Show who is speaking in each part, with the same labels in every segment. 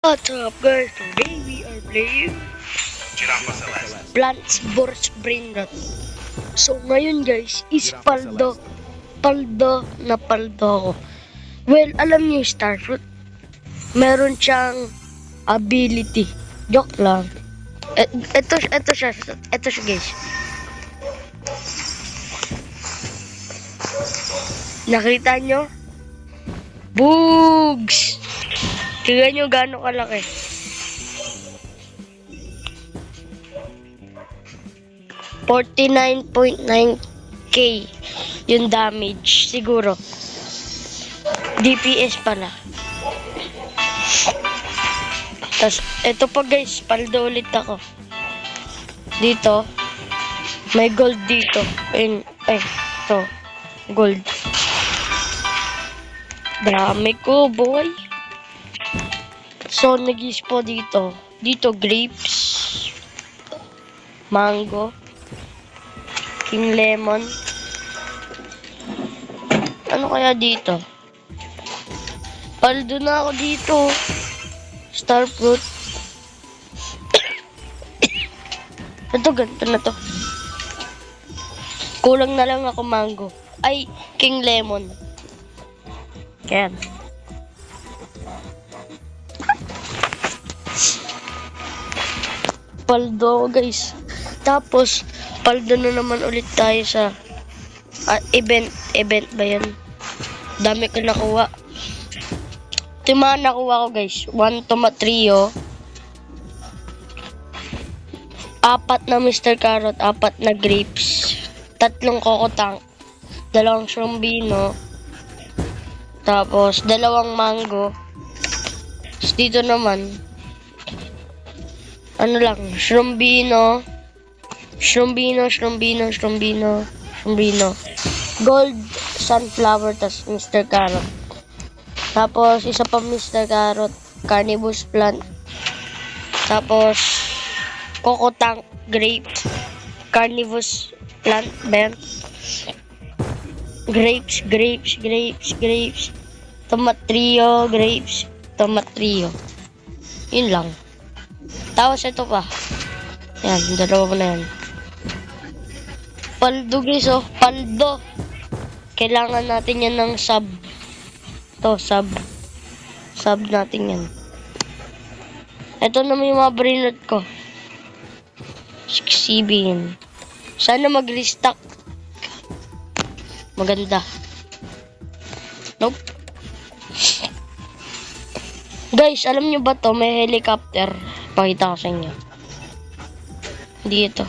Speaker 1: What's up guys? Today we are playing Plants vs Brain Rot. So ngayon guys is paldo na paldo ako. Well, alam niyo yung Starfruit? Meron siyang ability. Joke lang. Ito siya guys. Nakita nyo? Bugs! Tingnan nyo gaano kalaki. $49.9k yung damage siguro. DPS pala. Tapos ito pa guys, paldo ulit ako. Dito may gold dito. Ito gold. Dami ko boy. So nag-ispo dito. Dito grapes, mango, king lemon. Ano kaya dito? Paldo na ako dito. Starfruit. Ito ganito na to. Kulang na lang ako mango. Ay, king lemon. Yan. Paldo guys. Tapos paldo na naman ulit tayo sa event ba yan? Dami ko nakuha. Ito yung mga nakuha ko guys. 1 tomatrio, 4 na Mr. Carrot, 4 na grapes, 3 kokotang, 2 shrombino, tapos 2 mango. Tapos dito naman ano lang, shrombino, gold, sunflower, tas Mr. Carrot. Tapos, isa pa Mr. Carrot, carnivus plant. Tapos, kokotang, grape, carnivus plant, ben. Grapes. Tomatrio, grapes, tomatrio. Yun lang. Tapos ito pa. Yan, dalawa ko na yan. Paldo guys, oh. Paldo. Kailangan natin yan ng sub. Ito, sub. Sub natin yan. Ito naman yung mga brainrot ko. 6-7. Sana mag-restock. Maganda. Nope. Guys, alam nyo ba to? May helicopter. Pakita ko sa inyo. Dito.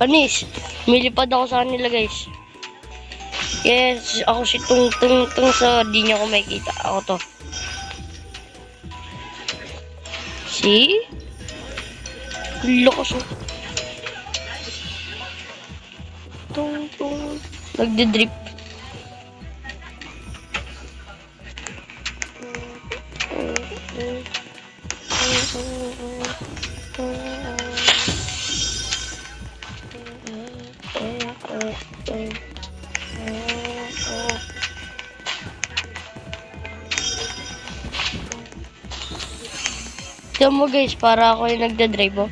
Speaker 1: Panis, milipad ako sa kanila guys. Yes, ako si Tung sa di niyo ako makikita. Ako to. See? Lakas oh. Tung. Nagde-drip. Tignan mo guys, para ako yung nagda-drive oh.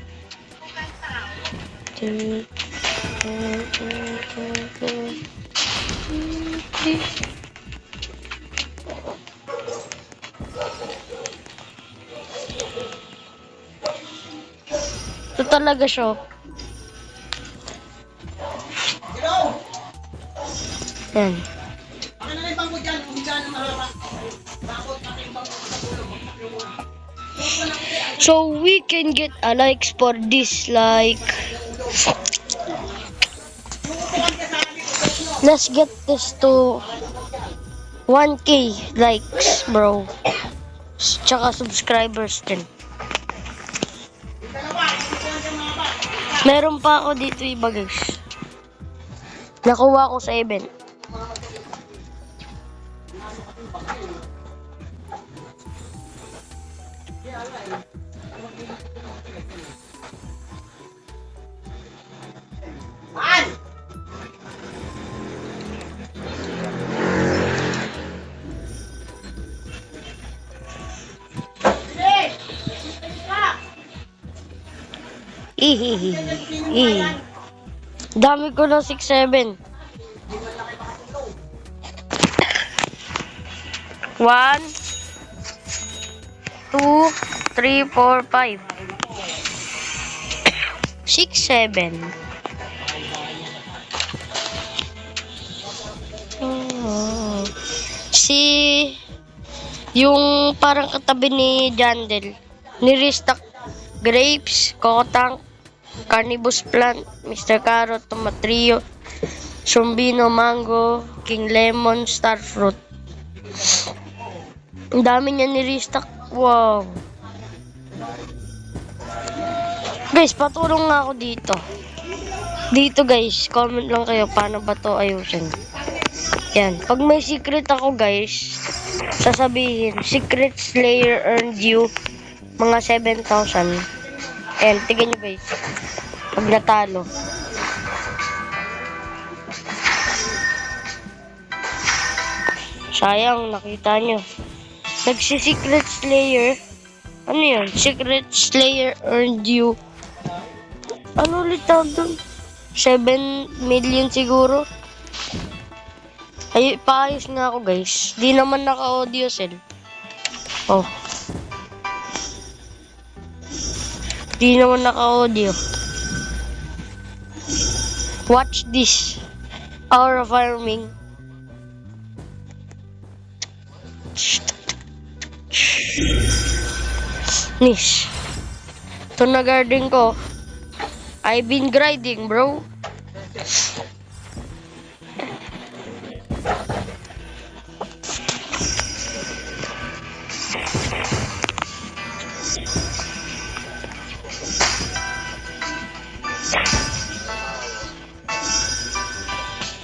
Speaker 1: Ito talaga siya. Yan. So we can get a likes for this, like let's get this to 1k likes bro. Tsaka subscribers din. Meron pa ako dito iba guys. Nakuha ko sa event. Ihihihi. Dami ko na 6-7. 1, 2, 3, 4, 5. 6-7. Yung parang katabi ni Jandel, ni-restock grapes, Kokotang, Carnibus Plant, Mr. Carrot, Tomatrio, Sumbino, Mango, King Lemon, Starfruit. Ang dami niya ni-restock. Wow. Guys, patulong nga ako dito. Dito guys, comment lang kayo paano ba to ayusin. Yan. Pag may secret ako guys, sasabihin, Secret Slayer earned you mga 7,000. And tignan nyo guys. Pag natalo. Sayang, nakita nyo. Nagsi-Secret Slayer. Ano yun? Secret Slayer earned you. Ano ulit tawag dun? 7 million siguro. Ay, paayos nga ako guys. Di naman naka-audio cell. Oh. Di naman naka-audio. Watch this. Hour of farming. Nish. Ito na garden ko. I've been grinding, bro.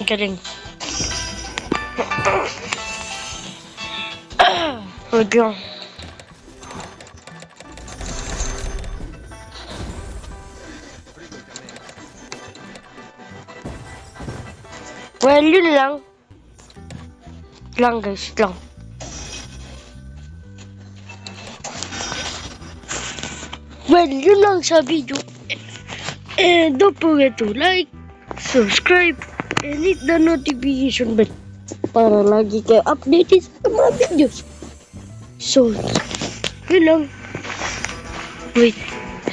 Speaker 1: Galing. Wait lang. Well, yun lang. Lang guys, lang. Well, yun lang sa video. And don't forget to like, subscribe, and hit the notification bell para lagi kayo updated sa mga videos. So, yun lang. Wait.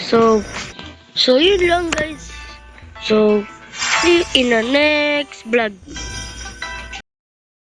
Speaker 1: So yun lang guys. So, see you in the next vlog.